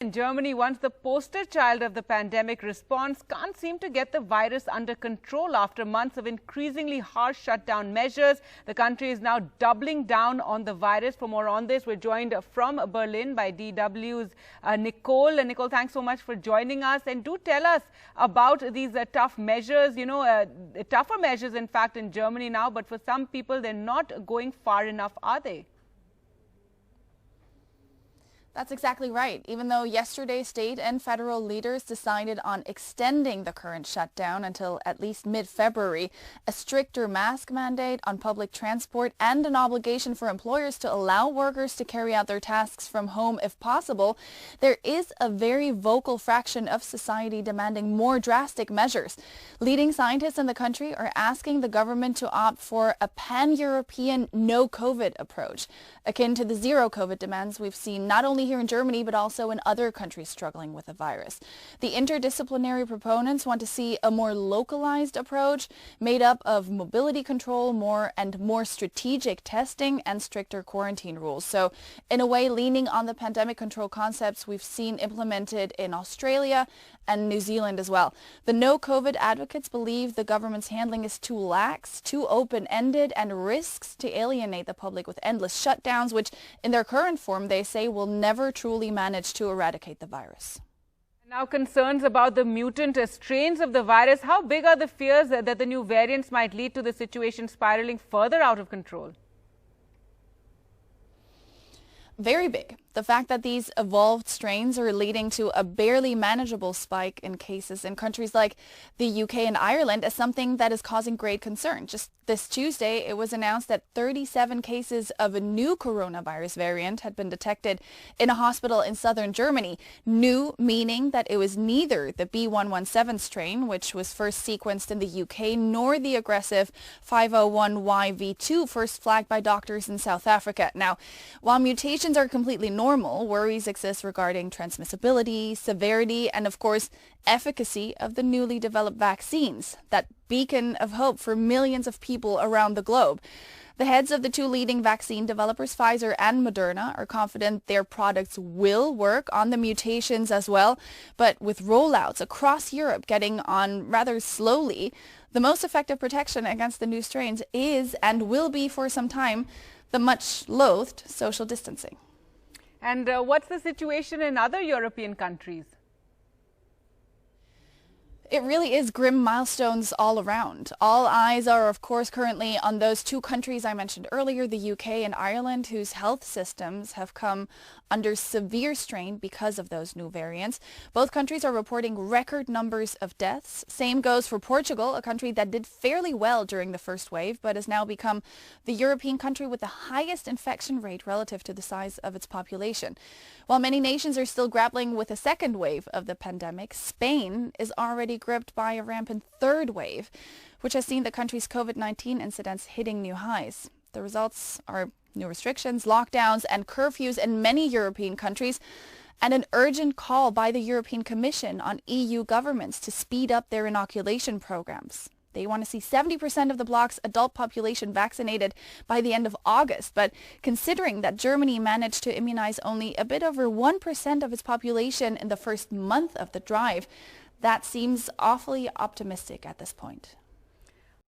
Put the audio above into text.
in Germany, once the poster child of the pandemic response, can't seem to get the virus under control after months of increasingly harsh shutdown measures. The country is now doubling down on the virus. For more on this, we're joined from Berlin by DW's Nicole. Nicole, thanks so much for joining us. And do tell us about these tough measures, tougher measures, in fact, in Germany now. But for some people, they're not going far enough, are they? That's exactly right. Even though yesterday state and federal leaders decided on extending the current shutdown until at least mid-February, a stricter mask mandate on public transport and an obligation for employers to allow workers to carry out their tasks from home if possible, there is a very vocal fraction of society demanding more drastic measures. Leading scientists in the country are asking the government to opt for a pan-European no-COVID approach, akin to the zero-COVID demands we've seen not only here in Germany, but also in other countries struggling with the virus. The interdisciplinary proponents want to see a more localized approach made up of mobility control, more strategic testing and stricter quarantine rules. So in a way, leaning on the pandemic control concepts we've seen implemented in Australia and New Zealand as well. The no-COVID advocates believe the government's handling is too lax, too open-ended, and risks to alienate the public with endless shutdowns, which in their current form, they say, will never truly manage to eradicate the virus. Now, concerns about the mutant strains of the virus. How big are the fears that the new variants might lead to the situation spiraling further out of control? Very big. The fact that these evolved strains are leading to a barely manageable spike in cases in countries like the UK and Ireland is something that is causing great concern. Just this Tuesday, it was announced that 37 cases of a new coronavirus variant had been detected in a hospital in southern Germany. New meaning that it was neither the B117 strain, which was first sequenced in the UK, nor the aggressive 501YV2 first flagged by doctors in South Africa. Now, while mutations are completely normal, worries exist regarding transmissibility, severity, and of course, efficacy of the newly developed vaccines, that beacon of hope for millions of people around the globe. The heads of the two leading vaccine developers, Pfizer and Moderna, are confident their products will work on the mutations as well, but with rollouts across Europe getting on rather slowly, the most effective protection against the new strains is and will be for some time the much-loathed social distancing. And what's the situation in other European countries? It really is grim milestones all around. All eyes are, of course, currently on those two countries I mentioned earlier, the UK and Ireland, whose health systems have come under severe strain because of those new variants. Both countries are reporting record numbers of deaths. Same goes for Portugal, a country that did fairly well during the first wave, but has now become the European country with the highest infection rate relative to the size of its population. While many nations are still grappling with a second wave of the pandemic, Spain is already gripped by a rampant third wave, which has seen the country's COVID-19 incidents hitting new highs. The results are new restrictions, lockdowns, and curfews in many European countries, and an urgent call by the European Commission on EU governments to speed up their inoculation programs. They want to see 70% of the bloc's adult population vaccinated by the end of August. But considering that Germany managed to immunize only a bit over 1% of its population in the first month of the drive, that seems awfully optimistic at this point.